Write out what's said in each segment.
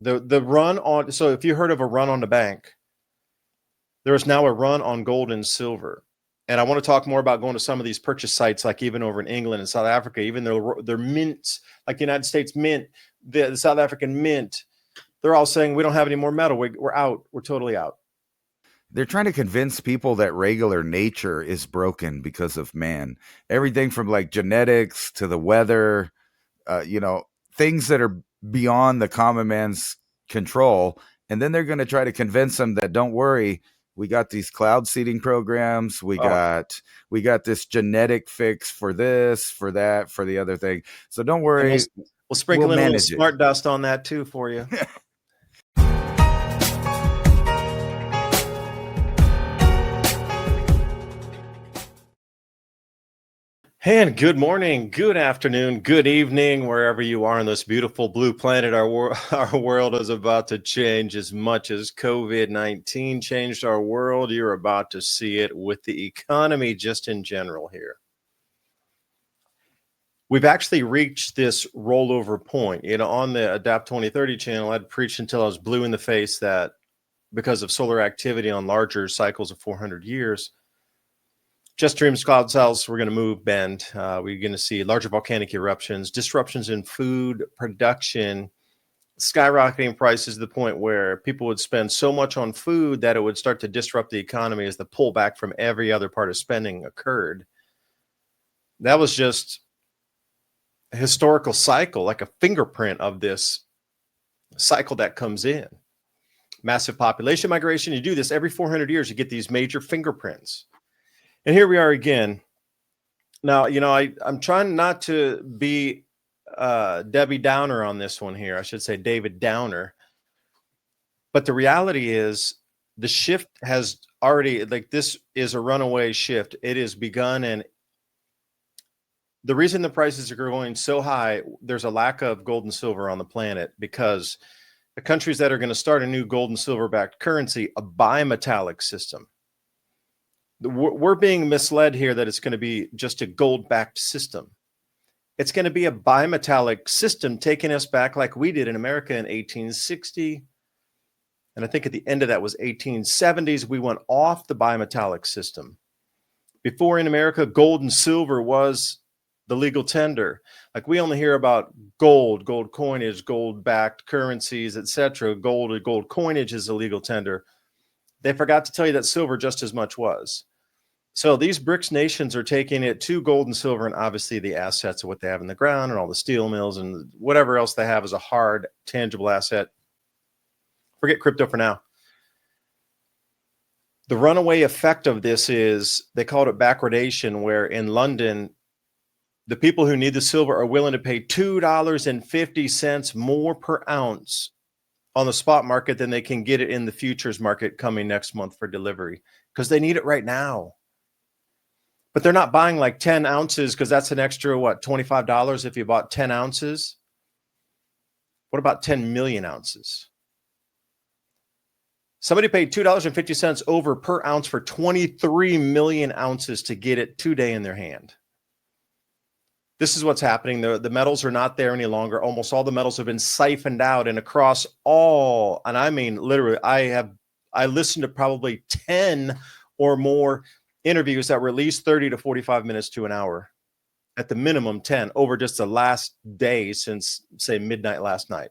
The run on, so if you heard of a run on the bank, there is now a run on gold and silver. And I want to talk more about going to some of these purchase sites, like even over in England and South Africa, even their mints, like the United States Mint, the South African Mint, they're all saying we don't have any more metal. We're out. We're totally out. They're trying to convince people that regular nature is broken because of man. Everything from like genetics to the weather, things that are beyond the common man's control. And then they're going to try to convince them that don't worry, we got these cloud seeding programs. We Oh. got this genetic fix for this, for that, for the other thing. So don't worry. We'll sprinkle in a little manage it. smart dust on that too for you. And good morning, good afternoon, good evening, wherever you are on this beautiful blue planet. Our world is about to change as much as COVID-19 changed our world. You're about to see it with the economy just in general here. We've actually reached this rollover point. On the Adapt 2030 channel, I'd preached until I was blue in the face that because of solar activity on larger cycles of 400 years, jet streams, cloud cells, we're going to move, bend. We're going to see larger volcanic eruptions, disruptions in food production, skyrocketing prices to the point where people would spend so much on food that it would start to disrupt the economy as the pullback from every other part of spending occurred. That was just a historical cycle, like a fingerprint of this cycle that comes in. Massive population migration. You do this every 400 years, you get these major fingerprints. And here we are again. Now, I'm trying not to be Debbie Downer on this one here. I should say David Downer. But the reality is the shift has already, this is a runaway shift. It has begun. And the reason the prices are going so high, there's a lack of gold and silver on the planet because the countries that are going to start a new gold and silver backed currency, a bimetallic system. We're being misled here that it's going to be just a gold-backed system. It's going to be a bimetallic system taking us back like we did in America in 1860. And I think at the end of that was 1870s, we went off the bimetallic system. Before in America, gold and silver was the legal tender. Like we only hear about gold coinage, gold-backed currencies, etc. Gold coinage is a legal tender. They forgot to tell you that silver just as much was. So these BRICS nations are taking it to gold and silver and obviously the assets of what they have in the ground and all the steel mills and whatever else they have as a hard, tangible asset. Forget crypto for now. The runaway effect of this is, they called it backwardation, where in London, the people who need the silver are willing to pay $2.50 more per ounce on the spot market than they can get it in the futures market coming next month for delivery because they need it right now. But they're not buying like 10 ounces because that's an extra, $25 if you bought 10 ounces? What about 10 million ounces? Somebody paid $2.50 over per ounce for 23 million ounces to get it today in their hand. This is what's happening. The metals are not there any longer. Almost all the metals have been siphoned out, and across all, and I mean literally, I listened to probably 10 or more interviews that were at least 30 to 45 minutes to an hour, at the minimum 10 over just the last day since, say, midnight last night.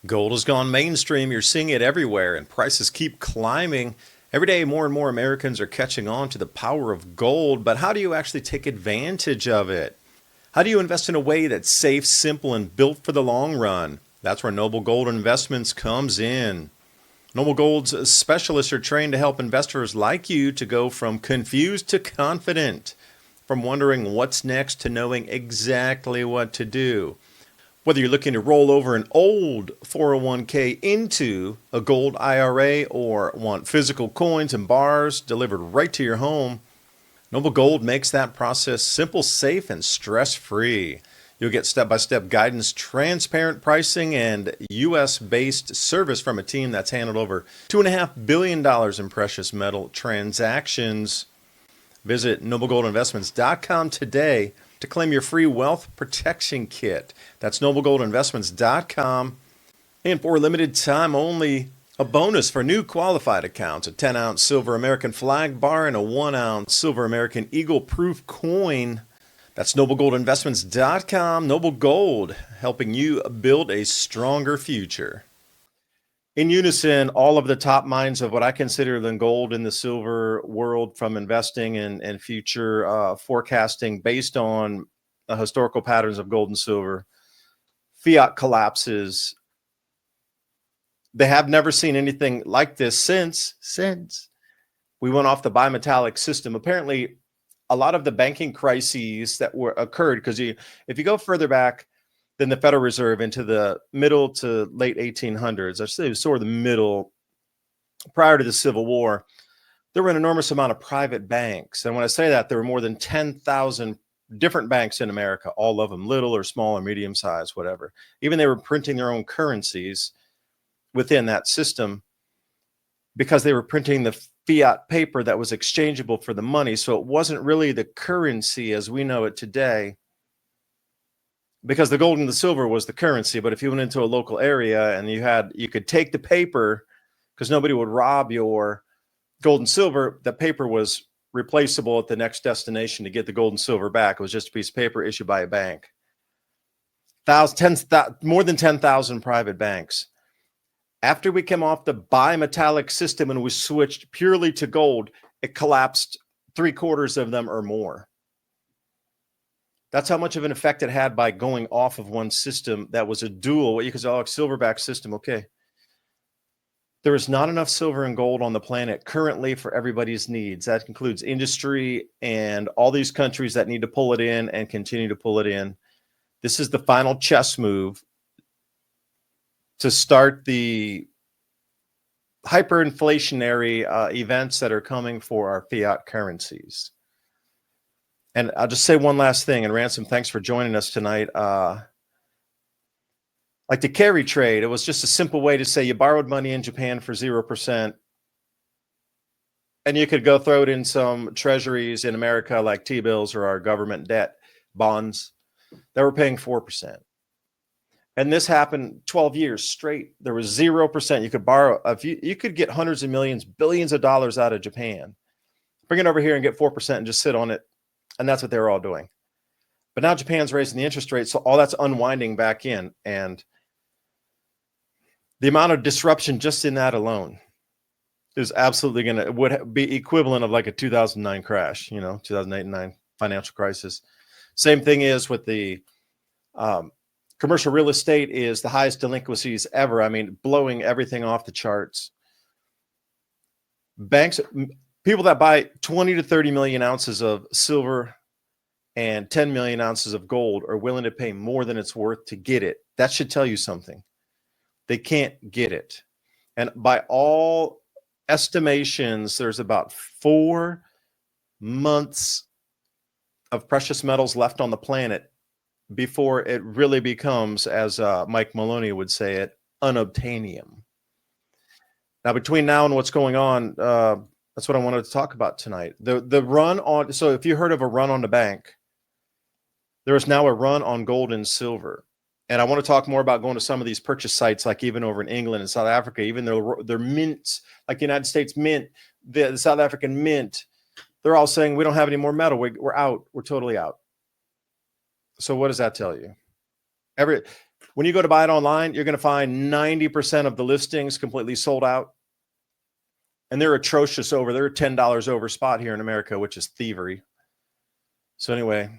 Gold has gone mainstream. You're seeing it everywhere, and prices keep climbing. Every day, more and more Americans are catching on to the power of gold, but how do you actually take advantage of it? How do you invest in a way that's safe, simple, and built for the long run? That's where Noble Gold Investments comes in. Noble Gold's specialists are trained to help investors like you to go from confused to confident, from wondering what's next to knowing exactly what to do. Whether you're looking to roll over an old 401k into a gold IRA or want physical coins and bars delivered right to your home, Noble Gold makes that process simple, safe, and stress-free. You'll get step-by-step guidance, transparent pricing, and U.S.-based service from a team that's handled over $2.5 billion in precious metal transactions. Visit noblegoldinvestments.com today to claim your free wealth protection kit. That's noblegoldinvestments.com. And for a limited time only, a bonus for new qualified accounts, a 10-ounce silver American flag bar and a 1-ounce silver American Eagle proof coin. That's noblegoldinvestments.com. Noble Gold, helping you build a stronger future. In unison, all of the top minds of what I consider the gold and the silver world, from investing and future forecasting based on historical patterns of gold and silver. Fiat collapses. They have never seen anything like this since we went off the bimetallic system. Apparently, a lot of the banking crises that occurred, because if you go further back than the Federal Reserve into the middle to late 1800s, I say it was sort of the middle, prior to the Civil War, there were an enormous amount of private banks. And when I say that, there were more than 10,000 different banks in America, all of them little or small or medium size, whatever. Even they were printing their own currencies within that system because they were printing the fiat paper that was exchangeable for the money. So it wasn't really the currency as we know it today, because the gold and the silver was the currency. But if you went into a local area and you could take the paper, because nobody would rob your gold and silver, the paper was replaceable at the next destination to get the gold and silver back. It was just a piece of paper issued by a bank. More than 10,000 private banks. After we came off the bimetallic system and we switched purely to gold, it collapsed 3/4 of them or more. That's how much of an effect it had by going off of one system that was a dual, what you could say, a silverback system. Okay. There is not enough silver and gold on the planet currently for everybody's needs. That includes industry and all these countries that need to pull it in and continue to pull it in. This is the final chess move to start the hyperinflationary events that are coming for our fiat currencies. And I'll just say one last thing. And Ransom, thanks for joining us tonight. Like the carry trade, it was just a simple way to say you borrowed money in Japan for 0%, and you could go throw it in some treasuries in America like T-bills or our government debt bonds that were paying 4%. And this happened 12 years straight. There was 0%. You could borrow, you could get hundreds of millions, billions of dollars out of Japan, bring it over here and get 4% and just sit on it. And that's what they were all doing. But now Japan's raising the interest rate, so all that's unwinding back in. And the amount of disruption just in that alone is absolutely would be equivalent of like a 2009 crash, 2008 and 9 financial crisis. Same thing is with the commercial real estate is the highest delinquencies ever. I mean, blowing everything off the charts. Banks, people that buy 20 to 30 million ounces of silver and 10 million ounces of gold are willing to pay more than it's worth to get it. That should tell you something. They can't get it. And by all estimations, there's about 4 months of precious metals left on the planet before it really becomes, as Mike Maloney would say it, unobtainium. Now, between now and what's going on, that's what I wanted to talk about tonight. The run on, so if you heard of a run on the bank, there is now a run on gold and silver. And I want to talk more about going to some of these purchase sites, like even over in England and South Africa, even their mints, like the United States Mint, the South African Mint, they're all saying, we don't have any more metal. We're out. We're totally out. So what does that tell you? When you go to buy it online, you're going to find 90% of the listings completely sold out. And they're atrocious they're $10 over spot here in America, which is thievery. So anyway,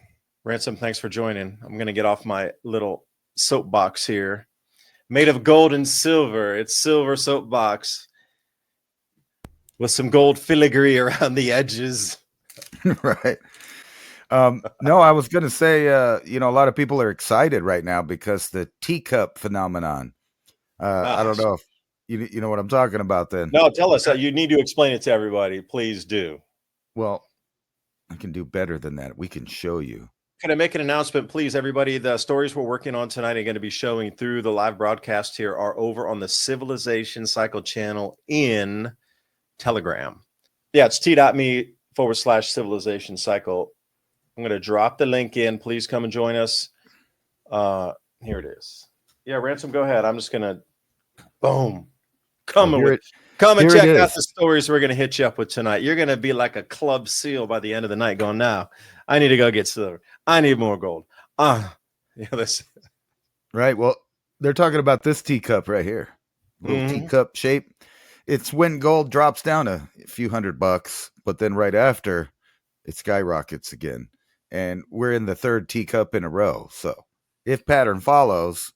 Ransom, thanks for joining. I'm going to get off my little soapbox here. Made of gold and silver. It's silver soapbox with some gold filigree around the edges. Right. No, I was going to say, a lot of people are excited right now because the teacup phenomenon. I don't know if you know what I'm talking about then. No, tell us. You need to explain it to everybody. Please do. Well, I can do better than that. We can show you. Can I make an announcement, please, everybody? The stories we're working on tonight and going to be showing through the live broadcast here are over on the Civilization Cycle channel in Telegram. Yeah, it's t.me/Civilization Cycle. I'm going to drop the link in. Please come and join us. Here it is. Yeah, Ransom, go ahead. I'm just going to Boom. Well, here Come and it check out is. the stories we're going to hit you up with tonight. You're going to be like a club seal by the end of the night going, now I need to go get silver. I need more gold. This. Right. Well, they're talking about this teacup right here. Little Mhm. teacup shape. It's when gold drops down a few $100, but then right after it skyrockets again. And we're in the third teacup in a row. So if pattern follows,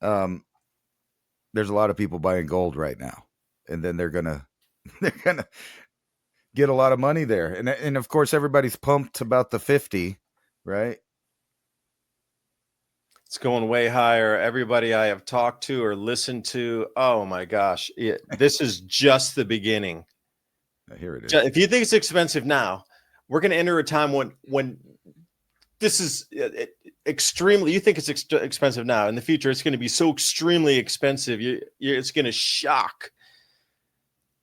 there's a lot of people buying gold right now. And then they're gonna get a lot of money there. And of course everybody's pumped about the 50, right? It's going way higher. Everybody I have talked to or listened to, oh my gosh, this is just the beginning. Here it is. If you think it's expensive now, we're going to enter a time when this is extremely. You think it's expensive now. In the future, it's going to be so extremely expensive. It's going to shock,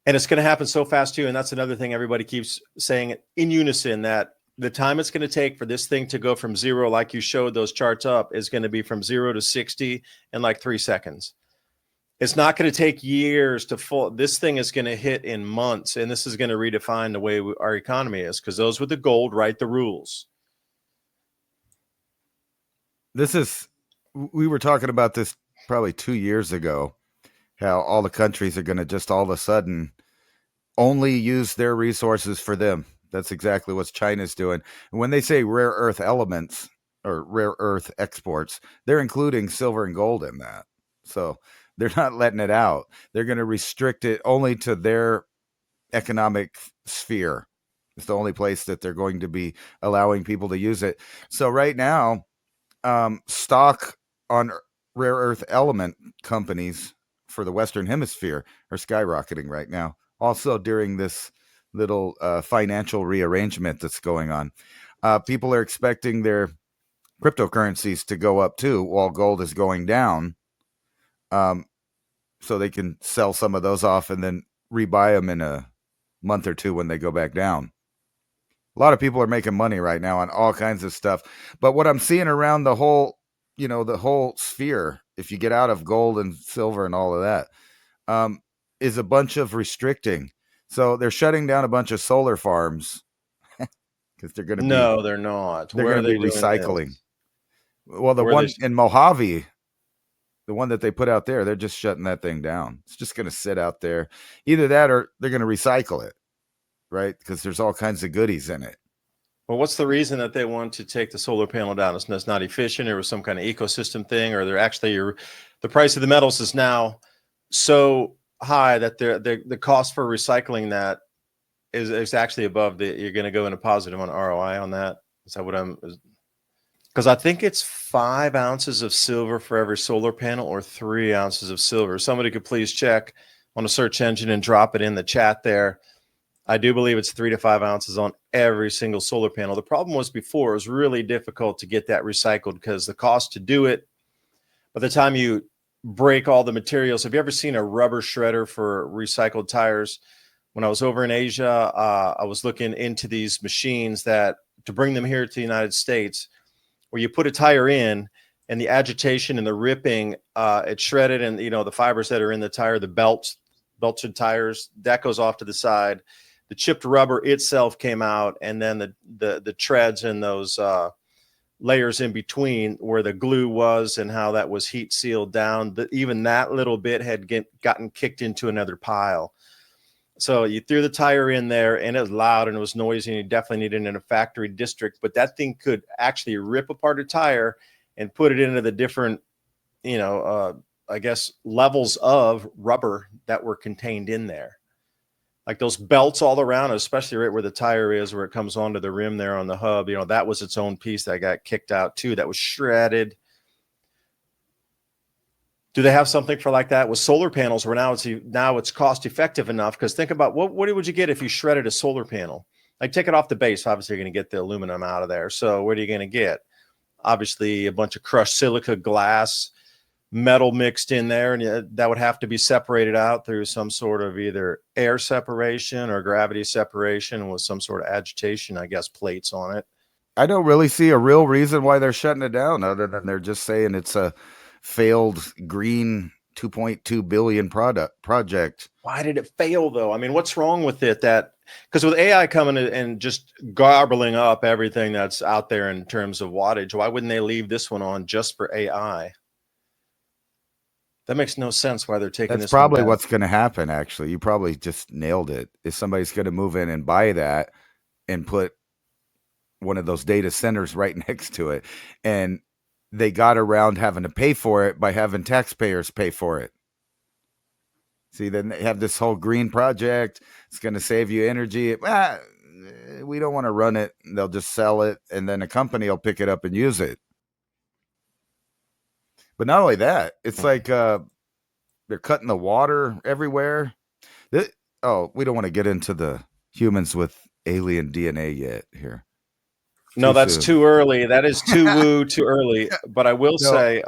and it's going to happen so fast too. And that's another thing everybody keeps saying in unison, that the time it's going to take for this thing to go from zero, like you showed those charts up, is going to be from 0 to 60 in like 3 seconds. It's not going to take years to full. This thing is going to hit in months, and this is going to redefine the way our economy is, because those with the gold write the rules. We were talking about this probably 2 years ago, how all the countries are going to just all of a sudden only use their resources for them. That's exactly what China's doing. And when they say rare earth elements or rare earth exports, they're including silver and gold in that. So they're not letting it out. They're going to restrict it only to their economic sphere. It's the only place that they're going to be allowing people to use it. So right now, stock on rare earth element companies for the Western Hemisphere are skyrocketing right now. Also during this little financial rearrangement that's going on. People are expecting their cryptocurrencies to go up too, while gold is going down. So they can sell some of those off and then rebuy them in a month or two when they go back down. A lot of people are making money right now on all kinds of stuff. But what I'm seeing around the whole, the whole sphere, if you get out of gold and silver and all of that, is a bunch of restricting. So they're shutting down a bunch of solar farms because they're going to be. No, they're not. They're Where going are to they be doing recycling. this? Well, the Where one in Mojave, the one that they put out there, they're just shutting that thing down. It's just going to sit out there. Either that or they're going to recycle it, right? Because there's all kinds of goodies in it. Well, what's the reason that they want to take the solar panel down? It's not efficient, or some kind of ecosystem thing, or they're actually the price of the metals is now so high that the cost for recycling that is actually above you're going to go in a positive on ROI on that. Is that what because I think it's 5 ounces of silver for every solar panel, or 3 ounces of silver. Somebody could please check on a search engine and drop it in the chat there. I do believe it's 3 to 5 ounces on every single solar panel. The problem was before, it was really difficult to get that recycled because the cost to do it, by the time you break all the materials. Have you ever seen a rubber shredder for recycled tires? When I was over in Asia, I was looking into these machines to bring them here to the United States, where you put a tire in, and the agitation and the ripping, it shredded, and the fibers that are in the tire, the belted tires, that goes off to the side. The chipped rubber itself came out, and then the treads and those layers in between where the glue was and how that was heat sealed down, even that little bit had gotten kicked into another pile. So you threw the tire in there, and it was loud and it was noisy, and you definitely needed it in a factory district. But that thing could actually rip apart a tire and put it into the different, I guess, levels of rubber that were contained in there. Like those belts all around, especially right where the tire is, where it comes onto the rim there on the hub, that was its own piece that got kicked out too. That was shredded. Do they have something for like that with solar panels, where now it's cost effective enough? Because think about what would you get if you shredded a solar panel? Like, take it off the base. Obviously, you're going to get the aluminum out of there. So what are you going to get? Obviously, a bunch of crushed silica, glass, metal mixed in there, and that would have to be separated out through some sort of either air separation or gravity separation with some sort of agitation, I guess, plates on it. I don't really see a real reason why they're shutting it down, other than they're just saying it's a failed green $2.2 billion project. Why did it fail though? I mean, what's wrong with it? Because with AI coming in and just gobbling up everything that's out there in terms of wattage, why wouldn't they leave this one on just for AI? That makes no sense why they're taking That's this one probably down. what's going to happen. Actually, you probably just nailed it. If somebody's going to move in and buy that and put one of those data centers right next to it, and they got around having to pay for it by having taxpayers pay for it. See, then they have this whole green project. It's going to save you energy. We don't want to run it. They'll just sell it, and then a company will pick it up and use it. But not only that, it's like they're cutting the water everywhere. We don't want to get into the humans with alien DNA yet here. No, that's too early. That is too woo, too early. But I will say,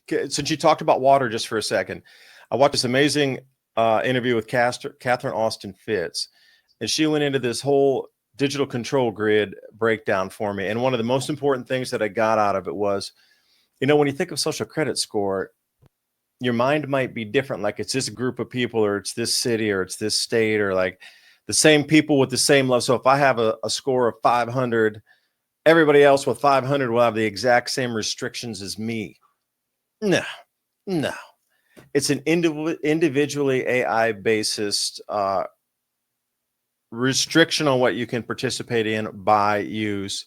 since you talked about water just for a second, I watched this amazing interview with Catherine Austin Fitts, and she went into this whole digital control grid breakdown for me. And one of the most important things that I got out of it was, when you think of social credit score, your mind might be different. Like it's this group of people, or it's this city, or it's this state, or like the same people with the same level. So if I have a score of 500, everybody else with 500 will have the exact same restrictions as me. No. It's an individually AI basis restriction on what you can participate in, buy, use.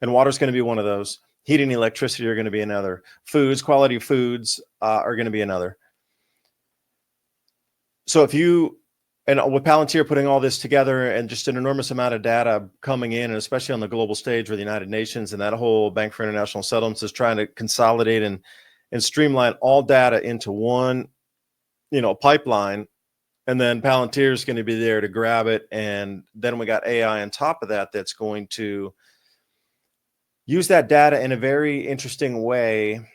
And water is going to be one of those. Heat and electricity are going to be another. Quality foods are going to be another. So and with Palantir putting all this together and just an enormous amount of data coming in, and especially on the global stage with the United Nations and that whole Bank for International Settlements is trying to consolidate and streamline all data into one, pipeline. And then Palantir is going to be there to grab it. And then we got AI on top of that that's going to use that data in a very interesting way.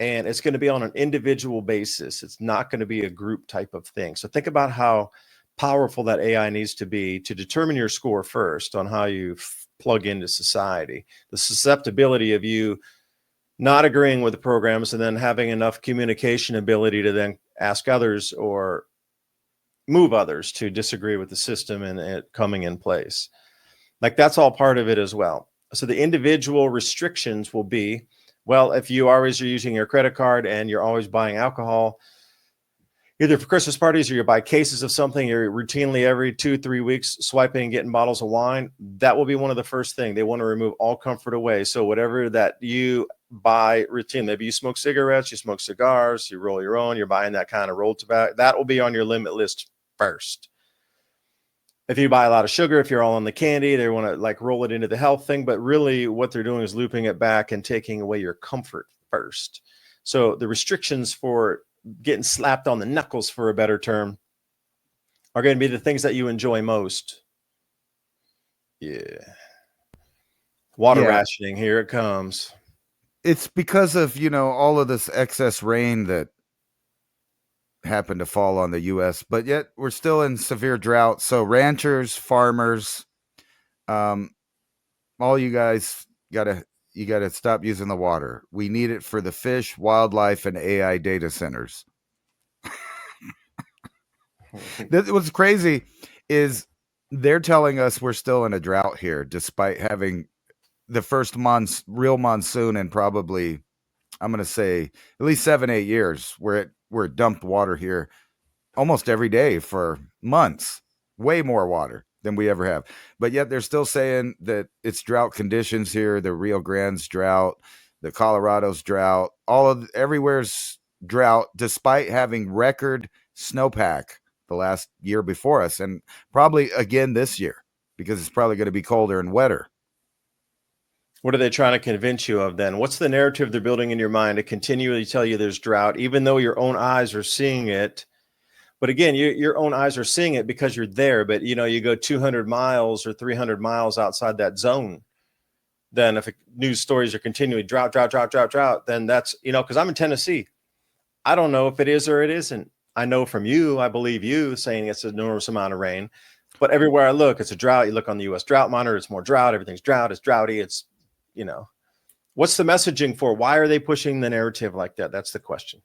And it's going to be on an individual basis. It's not going to be a group type of thing. So think about how powerful that AI needs to be to determine your score first on how you plug into society. The susceptibility of you not agreeing with the programs and then having enough communication ability to then ask others or move others to disagree with the system and it coming in place. Like that's all part of it as well. So the individual restrictions will be, well, if you always are using your credit card and you're always buying alcohol, either for Christmas parties or you buy cases of something, you're routinely every 2-3 weeks swiping and getting bottles of wine, that will be one of the first things. They want to remove all comfort away. So whatever that you buy routine, maybe you smoke cigarettes, you smoke cigars, you roll your own, you're buying that kind of rolled tobacco, that will be on your limit list first. If you buy a lot of sugar, if you're all on the candy, they want to like roll it into the health thing. But really what they're doing is looping it back and taking away your comfort first. So the restrictions for getting slapped on the knuckles, for a better term, are going to be the things that you enjoy most. Yeah. Water rationing, here it comes. It's because of, all of this excess rain that happened to fall on the U.S., but yet we're still in severe drought. So ranchers, farmers, all you guys you gotta stop using the water. We need it for the fish, wildlife, and AI data centers. What's crazy is they're telling us we're still in a drought here, despite having the first real monsoon in probably, I'm going to say, at least 7-8 years, where it dumped water here almost every day for months, way more water than we ever have. But yet they're still saying that it's drought conditions here. The Rio Grande's drought, the Colorado's drought, everywhere's drought, despite having record snowpack the last year before us, and probably again this year, because it's probably going to be colder and wetter. What are they trying to convince you of then? What's the narrative they're building in your mind to continually tell you there's drought, even though your own eyes are seeing it? But again, your own eyes are seeing it because you're there. But, you go 200 miles or 300 miles outside that zone. Then if news stories are continually drought, then that's, because I'm in Tennessee. I don't know if it is or it isn't. I know from you, I believe you saying it's an enormous amount of rain. But everywhere I look, it's a drought. You look on the U.S. drought monitor, it's more drought. Everything's drought. It's droughty. It's, what's the messaging for? Why are they pushing the narrative like that? That's the question.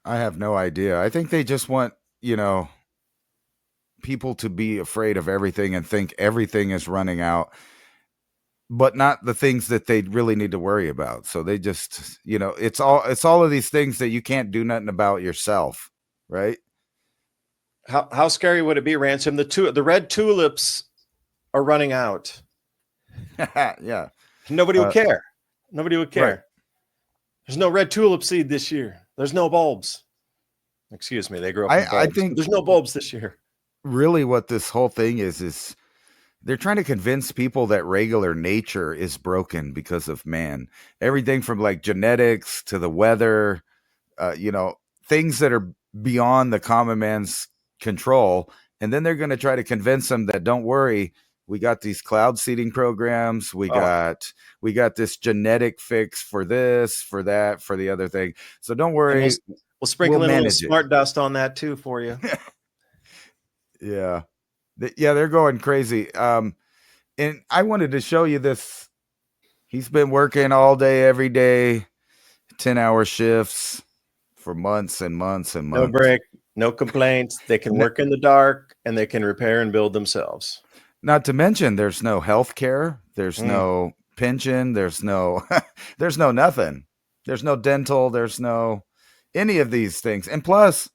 I have no idea. I think they just want, people to be afraid of everything and think everything is running out, but not the things that they really need to worry about. So they just, it's all of these things that you can't do nothing about yourself, right? How scary would it be, Ransom? The red tulips are running out. Yeah. Nobody would care. Nobody would care. Right. There's no red tulip seed this year. There's no bulbs. Excuse me, they grew up with I bulbs. think There's no bulbs this year. really what this whole thing is they're trying to convince people that regular nature is broken because of man. Everything from like genetics to the weather, things that are beyond the common man's control. And then they're going to try to convince them that don't worry, we got these cloud seeding programs. We got this genetic fix for this, for that, for the other thing. So don't worry. And we'll sprinkle in a little manage it. smart dust on that too for you. Yeah. They're going crazy. And I wanted to show you this. He's been working all day, every day, 10-hour shifts for months and months and months. No break, no complaints. They can work in the dark and they can repair and build themselves. Not to mention there's no health care. There's no pension. There's no, there's no nothing. There's no dental. There's no any of these things. And plus,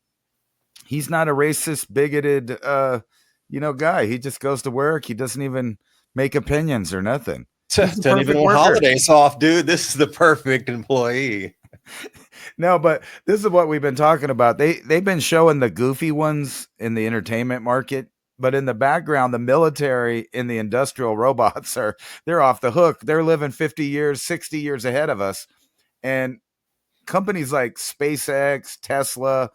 he's not a racist, bigoted, guy. He just goes to work. He doesn't even make opinions or nothing. Don't even want holidays off, dude. This is the perfect employee. No, but this is what we've been talking about. They've been showing the goofy ones in the entertainment market, but in the background, the military and the industrial robots they're off the hook. They're living 50 years, 60 years ahead of us. And companies like SpaceX, Tesla,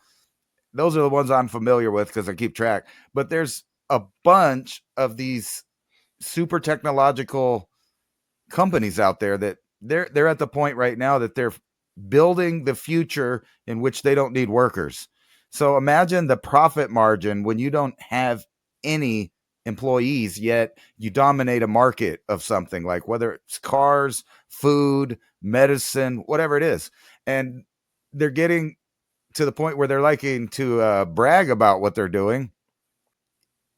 those are the ones I'm familiar with because I keep track. But there's a bunch of these super technological companies out there that they're at the point right now that they're building the future in which they don't need workers. So imagine the profit margin when you don't have any employees, yet you dominate a market of something, like whether it's cars, food, medicine, whatever it is. And they're getting to the point where they're liking to brag about what they're doing.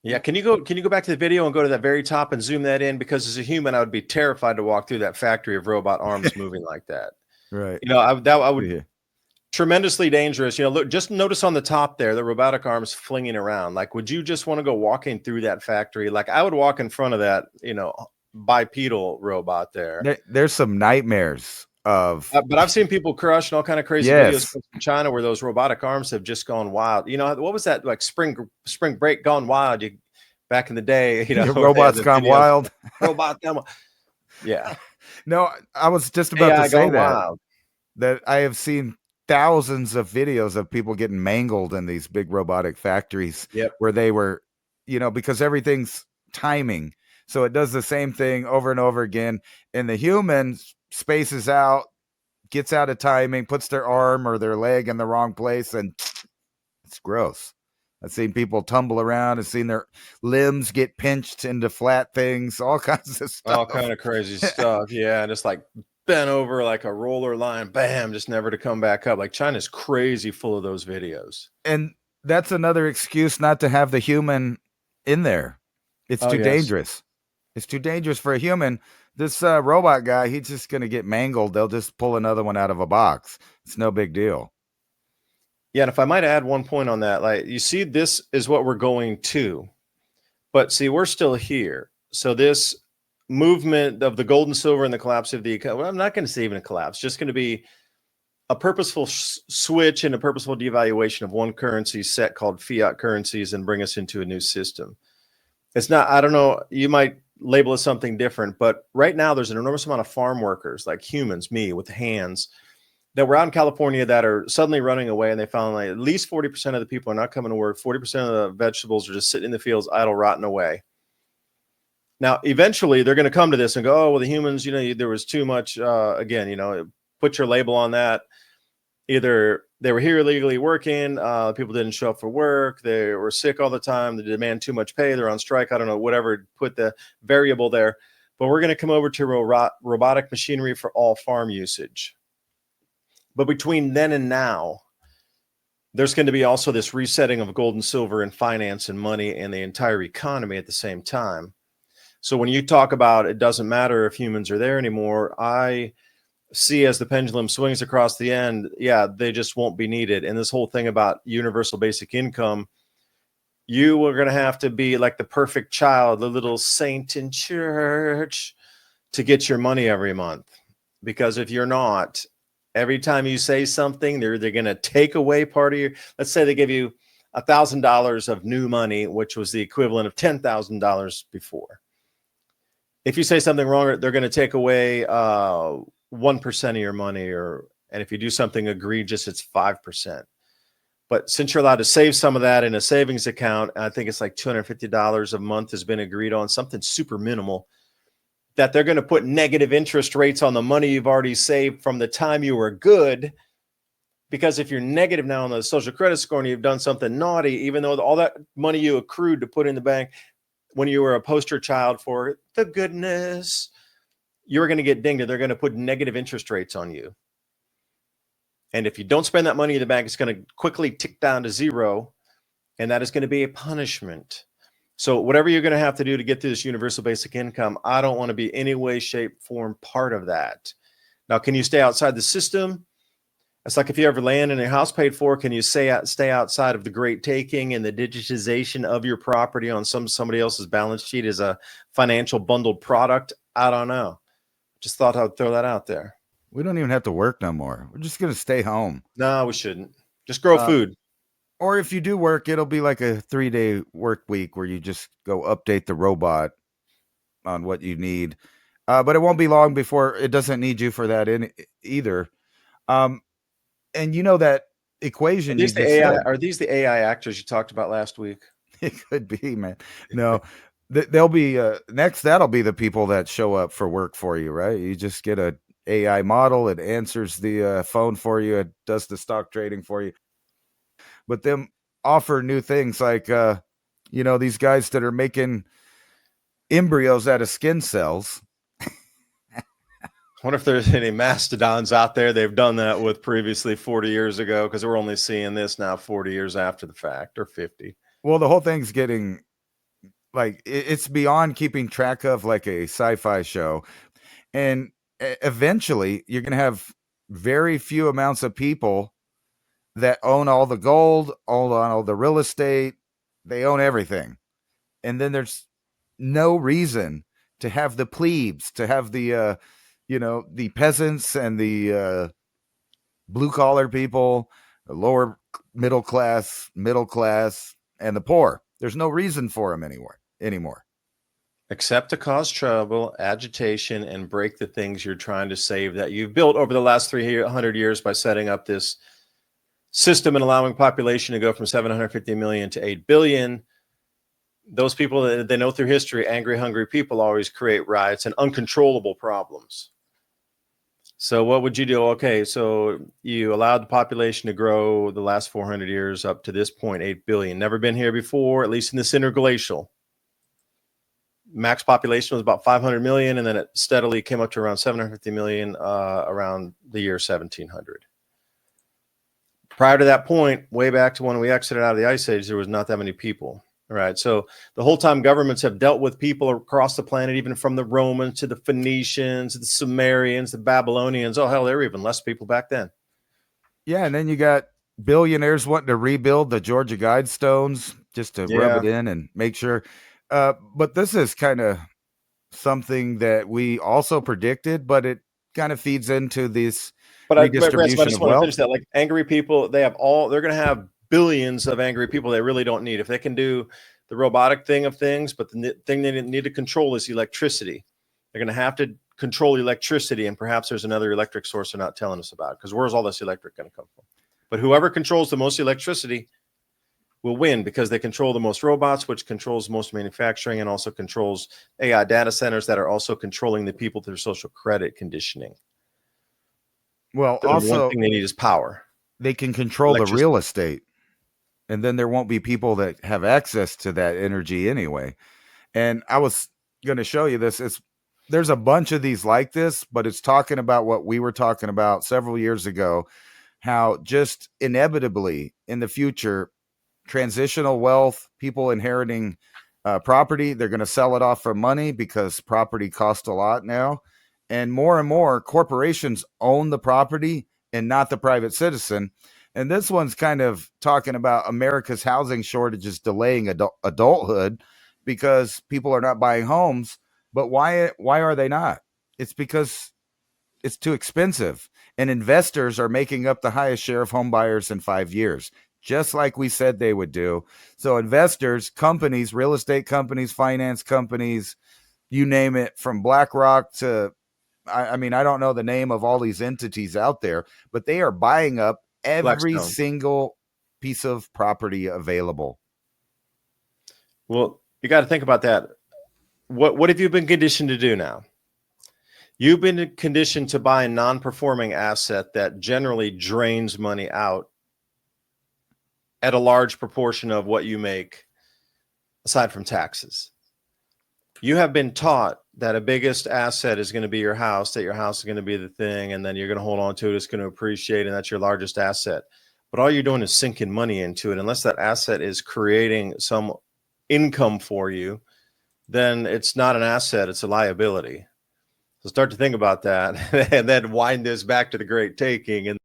Yeah, can you go back to the video and go to that very top and zoom that in? Because as a human, I would be terrified to walk through that factory of robot arms moving like that. Right. I would tremendously dangerous. Look, just notice on the top there, the robotic arms flinging around. Like, would you just want to go walking through that factory? Like, I would walk in front of that, bipedal robot there. There's some nightmares of, but I've seen people crush and all kind of crazy videos from China where those robotic arms have just gone wild. What was that, like spring break gone wild? Back in the day, robots gone wild. Robot gone wild. Yeah. No, I was just about to say that I have seen thousands of videos of people getting mangled in these big robotic factories where they were, because everything's timing. So it does the same thing over and over again. And the human spaces out, gets out of timing, puts their arm or their leg in the wrong place, and it's gross. I've seen people tumble around. I've seen their limbs get pinched into flat things, all kinds of stuff. All kind of crazy stuff. Yeah, just like bent over like a roller line, bam, just never to come back up. Like China's crazy full of those videos. And that's another excuse not to have the human in there. It's too dangerous. It's too dangerous for a human. This robot guy, he's just going to get mangled. They'll just pull another one out of a box. It's no big deal. Yeah, and if I might add one point on that, like you see, this is what we're going to, but see, we're still here. So this movement of the gold and silver and the collapse of the economy, well, I'm not going to say even a collapse, just going to be a purposeful switch and a purposeful devaluation of one currency set called fiat currencies and bring us into a new system. It's not, I don't know, you might label it something different, but right now there's an enormous amount of farm workers, like humans, me with hands, that were out in California that are suddenly running away, and they found like at least 40% of the people are not coming to work. 40% of the vegetables are just sitting in the fields, idle, rotting away. Now, eventually, they're going to come to this and go, oh, well, the humans, there was too much, again, put your label on that. Either they were here illegally working, people didn't show up for work, they were sick all the time, they demand too much pay, they're on strike, I don't know, whatever, put the variable there. But we're going to come over to robotic machinery for all farm usage. But between then and now, there's going to be also this resetting of gold and silver and finance and money and the entire economy at the same time. So when you talk about it doesn't matter if humans are there anymore, I see as the pendulum swings across the end, yeah, they just won't be needed. And this whole thing about universal basic income, you are going to have to be like the perfect child, the little saint in church to get your money every month. Because if you're not, every time you say something, they're going to take away part of your, let's say they give you $1,000 of new money, which was the equivalent of $10,000 before. If you say something wrong, they're going to take away 1% of your money, and if you do something egregious, it's 5%. But since you're allowed to save some of that in a savings account, I think it's like $250 a month has been agreed on, something super minimal, that they're going to put negative interest rates on the money you've already saved from the time you were good. Because if you're negative now on the social credit score and you've done something naughty, even though all that money you accrued to put in the bank when you were a poster child for the goodness, you're going to get dinged and they're going to put negative interest rates on you. And if you don't spend that money in the bank, it's going to quickly tick down to zero. And that is going to be a punishment. So whatever you're going to have to do to get to this universal basic income, I don't want to be any way, shape, form part of that. Now, can you stay outside the system? It's like if you ever land in a house paid for, can you stay outside of the great taking and the digitization of your property on somebody else's balance sheet as a financial bundled product? I don't know. Just thought I'd throw that out there. We don't even have to work no more. We're just going to stay home. No, we shouldn't. Just grow food. Or if you do work, it'll be like a 3-day work week where you just go update the robot on what you need. But it won't be long before it doesn't need you for that either. And you know that equation. Are these the AI actors you talked about last week? It could be, man. No, they'll be next. That'll be the people that show up for work for you, right? You just get a AI model. It answers the phone for you. It does the stock trading for you. But them offer new things like, these guys that are making embryos out of skin cells. I wonder if there's any mastodons out there they've done that with previously 40 years ago, because we're only seeing this now 40 years after the fact, or 50. Well, the whole thing's getting like, it's beyond keeping track of like a sci-fi show. And eventually you're going to have very few amounts of people that own all the gold, all the real estate. They own everything. And then there's no reason to have the plebes, to have the, the peasants and the blue collar people, the lower middle class, and the poor. There's no reason for them anymore. Except to cause trouble, agitation, and break the things you're trying to save that you've built over the last 300 years by setting up this system and allowing population to go from 750 million to 8 billion. Those people, they know through history, angry, hungry people always create riots and uncontrollable problems. So what would you do? Okay, so you allowed the population to grow the last 400 years up to this point, 8 billion. Never been here before, at least in this interglacial. Max population was about 500 million, and then it steadily came up to around 750 million around the year 1700. Prior to that point, way back to when we exited out of the Ice Age, there was not that many people. All right. So the whole time governments have dealt with people across the planet, even from the Romans to the Phoenicians, the Sumerians, the Babylonians. Oh, hell, there were even less people back then. Yeah. And then you got billionaires wanting to rebuild the Georgia Guidestones just to rub it in and make sure. But this is kind of something that we also predicted, but it kind of feeds into this redistribution I just of want to wealth. finish that. Like angry people, they're going to have billions of angry people they really don't need. If they can do the robotic thing of things, but the thing they need to control is electricity. They're going to have to control electricity, and perhaps there's another electric source they're not telling us about, because where's all this electric going to come from? But whoever controls the most electricity will win, because they control the most robots, which controls most manufacturing and also controls AI data centers that are also controlling the people through social credit conditioning. Well, The also one thing they need is power. They can control the real estate, and then there won't be people that have access to that energy anyway. And I was going to show you this. There's a bunch of these like this, but it's talking about what we were talking about several years ago. how just inevitably in the future, transitional wealth, people inheriting property, they're going to sell it off for money because property costs a lot now. And more corporations own the property and not the private citizen. And this one's kind of talking about America's housing shortages delaying adulthood because people are not buying homes. But why are they not? It's because it's too expensive. And investors are making up the highest share of home buyers in 5 years, just like we said they would do. So investors, companies, real estate companies, finance companies, you name it, from BlackRock to, I mean, I don't know the name of all these entities out there, but they are buying up every Blackstone. single piece of property available. Well, you got to think about that. What have you been conditioned to do now? You've been conditioned to buy a non-performing asset that generally drains money out at a large proportion of what you make aside from taxes. You have been taught that a biggest asset is going to be your house, that your house is going to be the thing, and then you're going to hold on to it, it's going to appreciate, and that's your largest asset. But all you're doing is sinking money into it. Unless that asset is creating some income for you, then it's not an asset, it's a liability. So start to think about that and then wind this back to the great taking. And